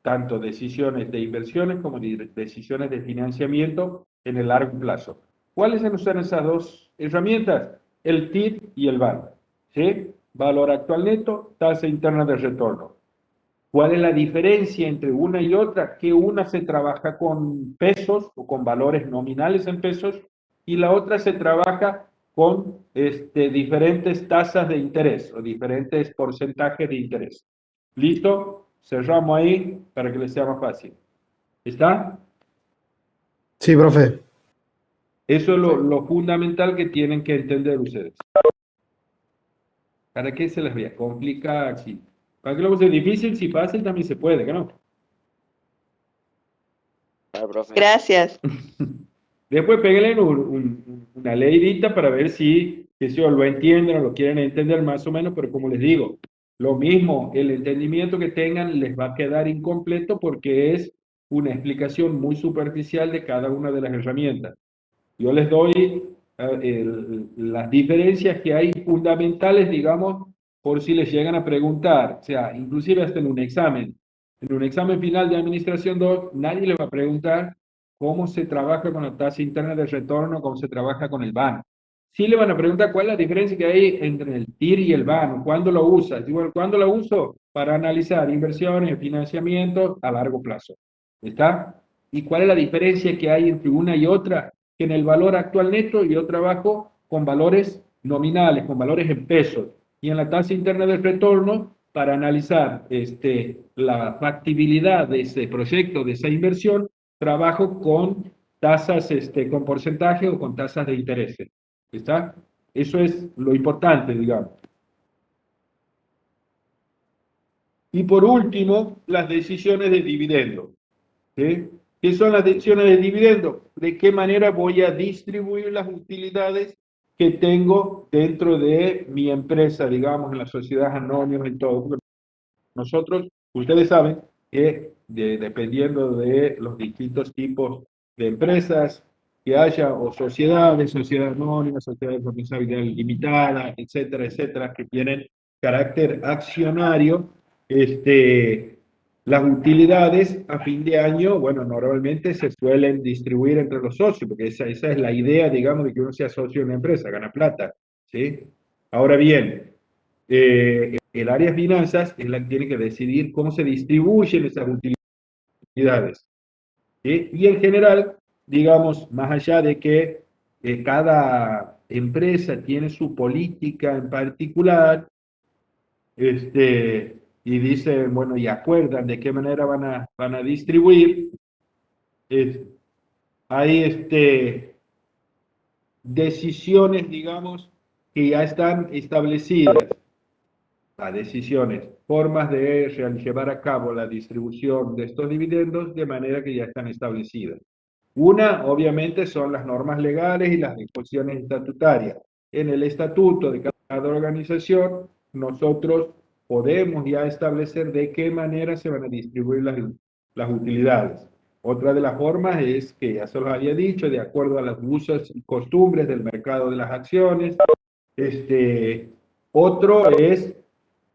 tanto decisiones de inversiones como decisiones de financiamiento en el largo plazo. ¿Cuáles son esas dos herramientas? El TIR y el VAR. ¿Sí? Valor actual neto, tasa interna de retorno. ¿Cuál es la diferencia entre una y otra? Que una se trabaja con pesos o con valores nominales en pesos y la otra se trabaja con diferentes tasas de interés o diferentes porcentajes de interés. ¿Listo? Cerramos ahí para que les sea más fácil. ¿Está? Sí, profe. Eso es lo fundamental que tienen que entender ustedes. ¿Para qué se les voy a complicar? ¿Para qué lo puse difícil? Si fácil también se puede, ¿que no? Claro, profe. Gracias. Después pégale una leidita para ver si eso lo entienden o lo quieren entender más o menos, pero como les digo, lo mismo, el entendimiento que tengan les va a quedar incompleto porque es una explicación muy superficial de cada una de las herramientas. Yo les doy las diferencias que hay fundamentales, digamos, por si les llegan a preguntar, o sea, inclusive hasta en un examen. En un examen final de Administración 2, nadie le va a preguntar cómo se trabaja con la tasa interna de retorno, cómo se trabaja con el BAN. Sí le van a preguntar cuál es la diferencia que hay entre el TIR y el BAN, cuándo lo usas. Y bueno, ¿cuándo lo uso? Para analizar inversiones y financiamiento a largo plazo. ¿Está? ¿Y cuál es la diferencia que hay entre una y otra? Que en el valor actual neto yo trabajo con valores nominales, con valores en pesos. Y en la tasa interna del retorno, para analizar la factibilidad de ese proyecto, de esa inversión, trabajo con tasas con porcentaje o con tasas de interés. ¿Está? Eso es lo importante, digamos. Y por último, las decisiones de dividendo. ¿Sí? ¿Qué son las decisiones de dividendo? ¿De qué manera voy a distribuir las utilidades que tengo dentro de mi empresa, digamos, en la sociedad anónima y todo? Porque nosotros, ustedes saben que dependiendo de los distintos tipos de empresas que haya, o sociedades, sociedad anónima, sociedad de responsabilidad limitada, etcétera, etcétera, que tienen carácter accionario, las utilidades a fin de año, bueno, normalmente se suelen distribuir entre los socios, porque esa es la idea, digamos, de que uno sea socio de una empresa, gana plata, ¿sí? Ahora bien, el área de finanzas es la que tiene que decidir cómo se distribuyen esas utilidades. ¿Sí? Y en general, digamos, más allá de que cada empresa tiene su política en particular, y dicen, bueno, y acuerdan de qué manera van a distribuir, hay decisiones, digamos, que ya están establecidas. Las decisiones, formas de llevar a cabo la distribución de estos dividendos de manera que ya están establecidas. Una, obviamente, son las normas legales y las disposiciones estatutarias. En el estatuto de cada organización, nosotros podemos ya establecer de qué manera se van a distribuir las utilidades. Otra de las formas es que, ya se los había dicho, de acuerdo a los usos y costumbres del mercado de las acciones. Otro es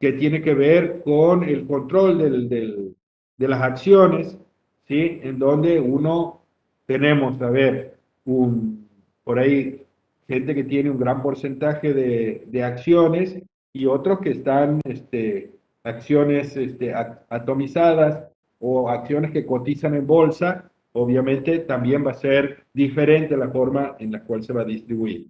que tiene que ver con el control de las acciones, ¿sí? En donde uno tenemos, a ver, por ahí gente que tiene un gran porcentaje de acciones y otros que están, acciones atomizadas o acciones que cotizan en bolsa, obviamente también va a ser diferente la forma en la cual se va a distribuir.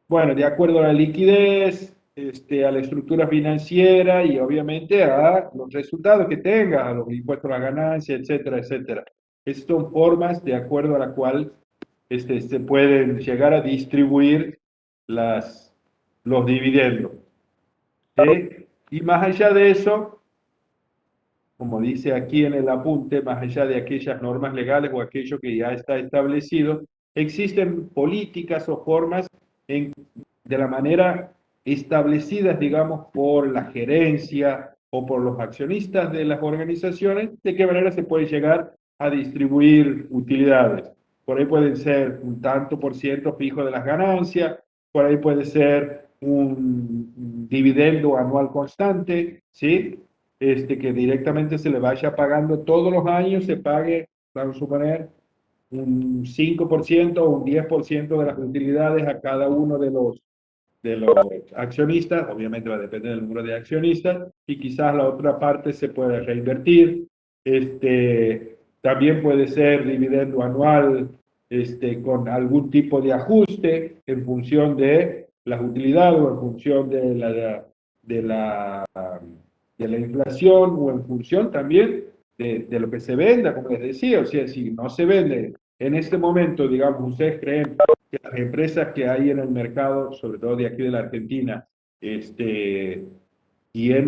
Bueno, de acuerdo a la liquidez, a la estructura financiera y obviamente a los resultados que tenga, a los impuestos a la ganancia, etcétera, etcétera. Estas son formas de acuerdo a la cual se pueden llegar a distribuir los dividendos. ¿Sí? Y más allá de eso, como dice aquí en el apunte, más allá de aquellas normas legales o aquello que ya está establecido, existen políticas o formas de la manera establecidas, digamos, por la gerencia o por los accionistas de las organizaciones, de qué manera se puede llegar a distribuir utilidades. Por ahí pueden ser un tanto por ciento fijo de las ganancias, por ahí puede ser un dividendo anual constante, ¿sí? Que directamente se le vaya pagando todos los años, se pague, vamos a suponer, un 5% o un 10% de las utilidades a cada uno de los accionistas, obviamente va a depender del número de accionistas, y quizás la otra parte se puede reinvertir. También puede ser dividendo anual con algún tipo de ajuste en función de las utilidades o en función de la, de la inflación o en función también de lo que se venda, como les decía. O sea, si no se vende en este momento, digamos, ustedes creen que las empresas que hay en el mercado, sobre todo de aquí de la Argentina, tiene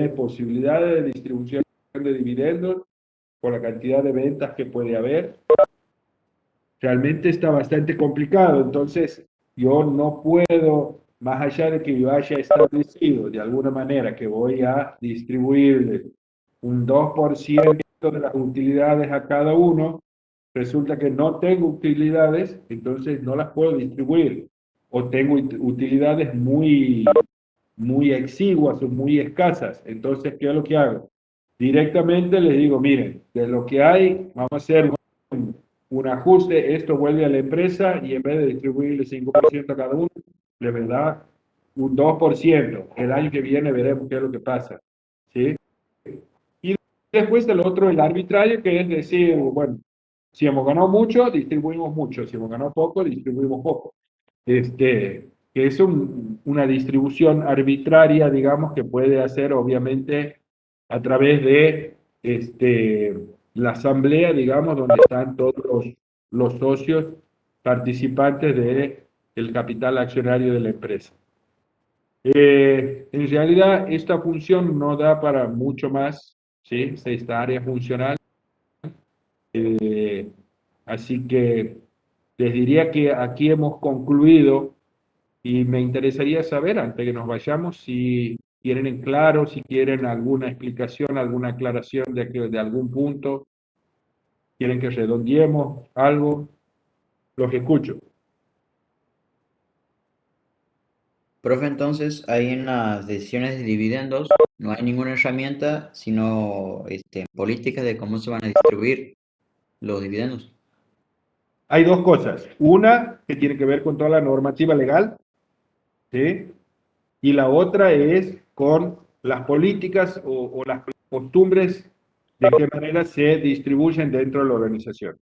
posibilidades de distribución de dividendos por la cantidad de ventas que puede haber. Realmente está bastante complicado, entonces yo no puedo, más allá de que yo haya establecido de alguna manera que voy a distribuirle un 2% de las utilidades a cada uno, resulta que no tengo utilidades, entonces no las puedo distribuir, o tengo utilidades muy exiguas o muy escasas. Entonces, ¿qué es lo que hago? Directamente les digo, miren, de lo que hay, vamos a hacer un ajuste, esto vuelve a la empresa y en vez de distribuirle 5% a cada uno, les da un 2%. El año que viene veremos qué es lo que pasa. ¿Sí? Y después el otro, el arbitrario, que es decir, bueno, si hemos ganado mucho, distribuimos mucho. Si hemos ganado poco, distribuimos poco. Que es una distribución arbitraria, digamos, que puede hacer obviamente a través de la asamblea, digamos, donde están todos los socios participantes del capital accionario de la empresa. En realidad, esta función no da para mucho más, ¿sí? Esta área funcional. Así que les diría que aquí hemos concluido y me interesaría saber, antes de que nos vayamos, si tienen en claro, si quieren alguna explicación, alguna aclaración de algún punto, quieren que redondeemos algo, los escucho. Profe, entonces ahí en las decisiones de dividendos no hay ninguna herramienta, sino políticas de cómo se van a distribuir los dividendos. Hay dos cosas. Una que tiene que ver con toda la normativa legal, ¿sí? Y la otra es con las políticas o las costumbres de qué manera se distribuyen dentro de la organización.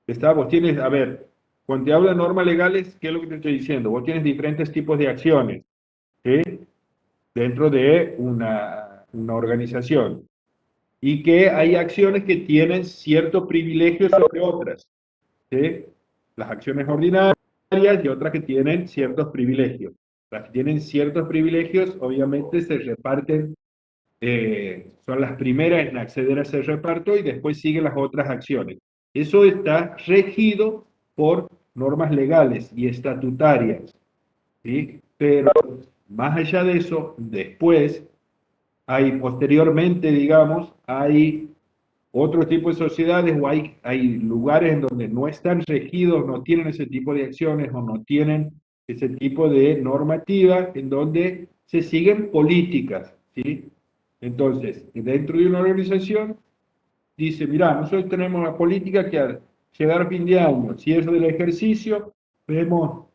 Vos tienes, a ver, cuando te hablo de normas legales, ¿qué es lo que te estoy diciendo? Vos tienes diferentes tipos de acciones, ¿sí? Dentro de una organización. Y que hay acciones que tienen cierto privilegio sobre otras, ¿sí? Las acciones ordinarias y otras que tienen ciertos privilegios. Las que tienen ciertos privilegios, obviamente, se reparten, son las primeras en acceder a ese reparto y después siguen las otras acciones. Eso está regido por normas legales y estatutarias, ¿sí? Pero más allá de eso, después posteriormente, digamos, hay otro tipo de sociedades o hay lugares en donde no están regidos, no tienen ese tipo de acciones o no tienen ese tipo de normativa en donde se siguen políticas, ¿sí? Entonces, dentro de una organización, dice, mira, nosotros tenemos una política que al llegar a fin de año, cierre del ejercicio, vemos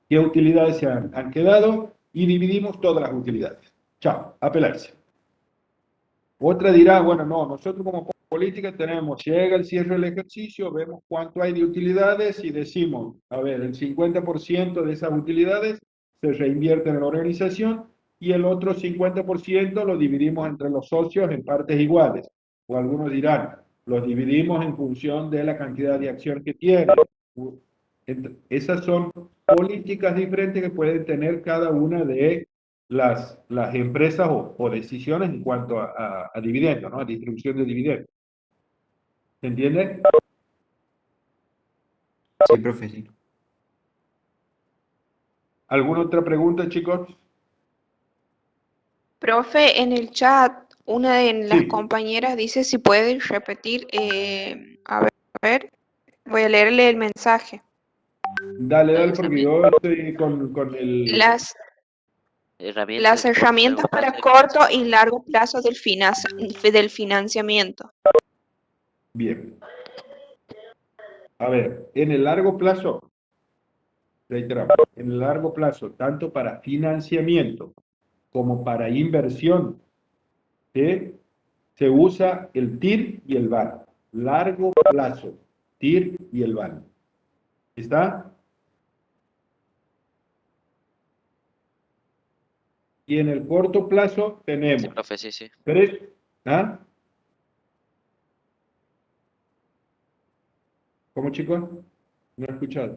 qué utilidades se han quedado y dividimos todas las utilidades. Chao, a pelarse. Otra dirá, bueno, no, nosotros como política tenemos, llega el cierre del ejercicio, vemos cuánto hay de utilidades y decimos, a ver, el 50% de esas utilidades se reinvierte en la organización y el otro 50% lo dividimos entre los socios en partes iguales. O algunos dirán, los dividimos en función de la cantidad de acción que tienen. Esas son políticas diferentes que pueden tener cada una de las empresas o decisiones en cuanto a dividendos, ¿no? A distribución de dividendos. ¿Se entiende? Sí, profe, sí. ¿Alguna otra pregunta, chicos? Profe, en el chat, una de las Sí. compañeras dice si puede repetir. A ver, voy a leerle el mensaje. Dale, porque yo estoy con el... Las herramientas para corto y largo plazo del financiamiento. Bien. A ver, en el largo plazo, reiteramos, en el largo plazo, tanto para financiamiento como para inversión, ¿sí? Se usa el TIR y el BAN. Largo plazo, TIR y el BAN. ¿Está? Y en el corto plazo tenemos... Sí, profe, sí, sí. ¿Ah? ¿Cómo, chicos? No he escuchado.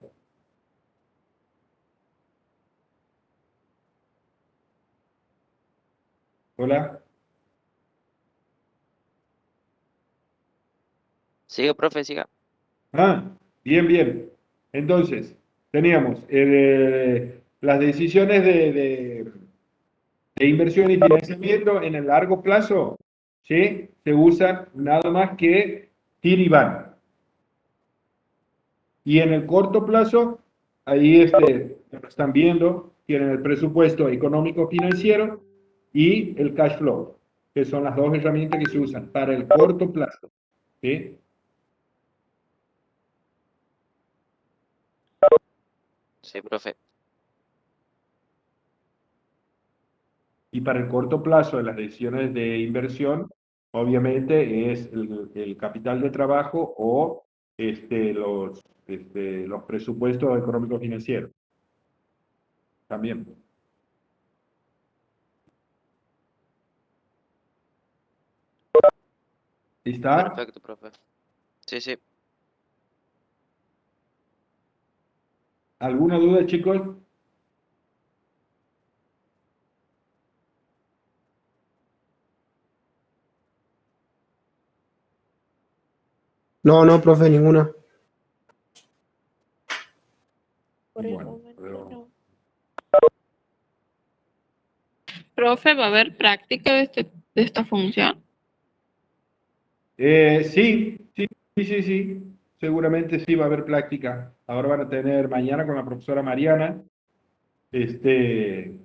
Hola. Siga, profe, siga. Ah, bien, bien. Entonces, teníamos las decisiones de inversión y financiamiento en el largo plazo, ¿sí? Se usan nada más que TIR y BAN. Y en el corto plazo, ahí lo están viendo, tienen el presupuesto económico financiero y el cash flow, que son las dos herramientas que se usan para el corto plazo, ¿sí? Sí, profe. Y para el corto plazo de las decisiones de inversión, obviamente es el capital de trabajo o los presupuestos económicos financieros también. ¿Está? Perfecto, profe. Sí, sí. ¿Alguna duda, chicos? No, no, profe, ninguna. Por el Bueno, momento pero- no. Profe, ¿va a haber práctica de esta función? Sí, sí, sí, sí, sí. Seguramente sí va a haber práctica. Ahora van a tener mañana con la profesora Mariana. Este,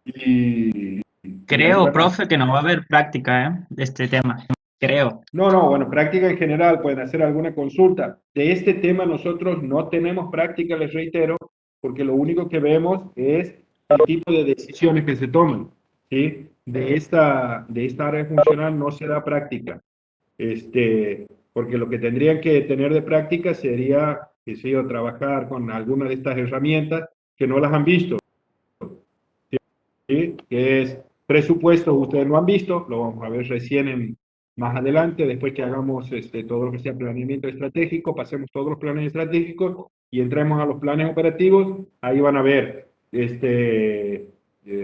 y ahí Creo, van a... profe, que no va a haber práctica, de este tema. Creo. No, no, bueno, práctica en general, pueden hacer alguna consulta. De este tema nosotros no tenemos práctica, les reitero, porque lo único que vemos es el tipo de decisiones que se toman, ¿sí? De esta área funcional no se da práctica, porque lo que tendrían que tener de práctica sería, qué sé yo, trabajar con alguna de estas herramientas que no las han visto, ¿sí? Que es presupuesto, ustedes lo han visto, lo vamos a ver recién más adelante, después que hagamos todo lo que sea planeamiento estratégico, pasemos todos los planes estratégicos y entremos a los planes operativos, ahí van a ver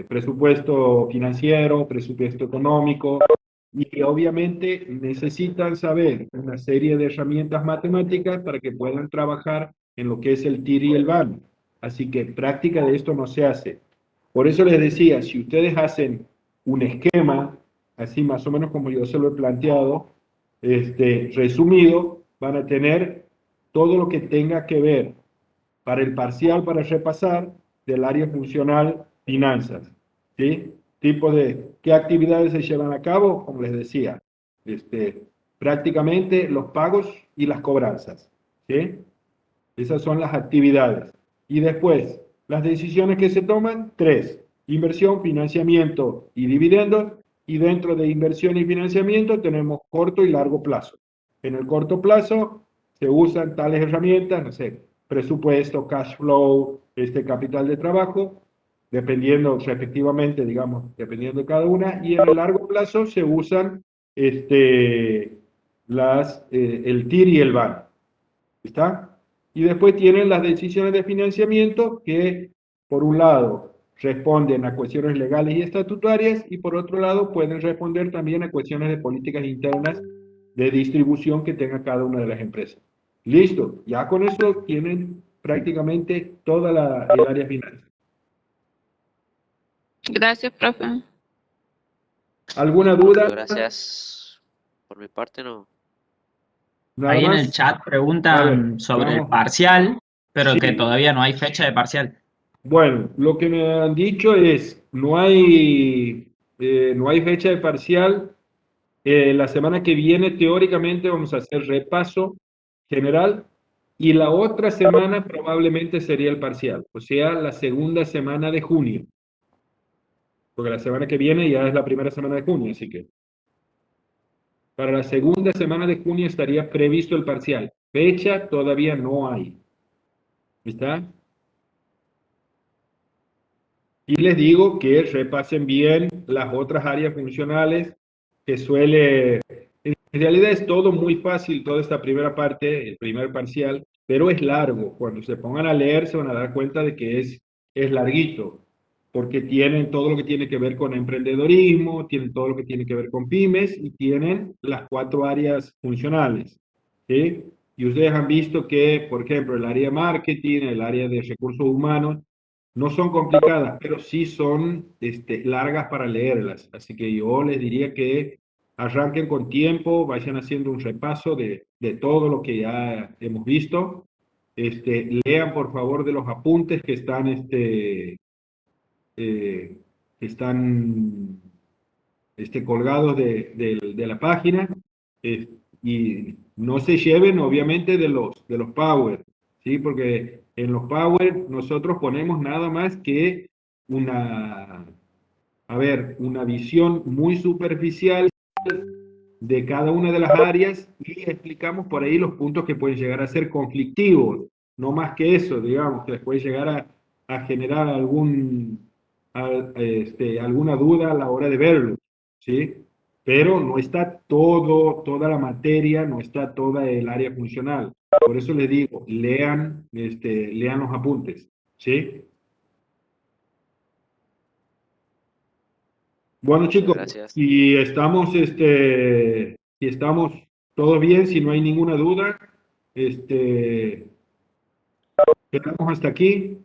presupuesto financiero, presupuesto económico, y obviamente necesitan saber una serie de herramientas matemáticas para que puedan trabajar en lo que es el TIR y el BAN. Así que práctica de esto no se hace. Por eso les decía, si ustedes hacen un esquema, así más o menos como yo se lo he planteado, resumido, van a tener todo lo que tenga que ver para el parcial, para repasar, del área funcional finanzas, ¿sí? Tipo de qué actividades se llevan a cabo, como les decía, prácticamente los pagos y las cobranzas, ¿sí? Esas son las actividades. Y después, las decisiones que se toman, tres: inversión, financiamiento y dividendos. Y dentro de inversión y financiamiento tenemos corto y largo plazo. En el corto plazo se usan tales herramientas, no sé, presupuesto, cash flow, capital de trabajo, dependiendo respectivamente, digamos, dependiendo de cada una. Y en el largo plazo se usan el TIR y el BAN. ¿Está? Y después tienen las decisiones de financiamiento que, por un lado, responden a cuestiones legales y estatutarias y por otro lado pueden responder también a cuestiones de políticas internas de distribución que tenga cada una de las empresas. Listo, ya con eso tienen prácticamente toda el área final. Gracias, profe. ¿Alguna Profe, duda? gracias. Por mi parte, no. Nada Ahí en el más. chat A ver, preguntan sobre el vamos. parcial, pero que Sí. todavía no hay fecha de parcial. Bueno, lo que me han dicho es, no hay fecha de parcial. La semana que viene, teóricamente, vamos a hacer repaso general y la otra semana probablemente sería el parcial, o sea, la segunda semana de junio, porque la semana que viene ya es la primera semana de junio, así que para la segunda semana de junio estaría previsto el parcial. Fecha todavía no hay. ¿Está? Y les digo que repasen bien las otras áreas funcionales que suele... En realidad es todo muy fácil, toda esta primera parte, el primer parcial, pero es largo. Cuando se pongan a leer se van a dar cuenta de que es larguito, porque tienen todo lo que tiene que ver con emprendedorismo, tienen todo lo que tiene que ver con pymes y tienen las 4 áreas funcionales, ¿sí? Y ustedes han visto que, por ejemplo, el área de marketing, el área de recursos humanos, no son complicadas, pero sí son largas para leerlas. Así que yo les diría que arranquen con tiempo, vayan haciendo un repaso de todo lo que ya hemos visto. Lean, por favor, de los apuntes que están colgados de la página, y no se lleven obviamente de los Power, ¿sí? Porque en los Power nosotros ponemos nada más que una visión muy superficial de cada una de las áreas y explicamos por ahí los puntos que pueden llegar a ser conflictivos, no más que eso, digamos, que les puede llegar a generar alguna duda a la hora de verlo, ¿sí? Pero no está toda la materia, no está toda el área funcional. Por eso les digo, lean los apuntes, ¿sí? Bueno, chicos, Gracias. si estamos todos bien, si no hay ninguna duda, quedamos hasta aquí.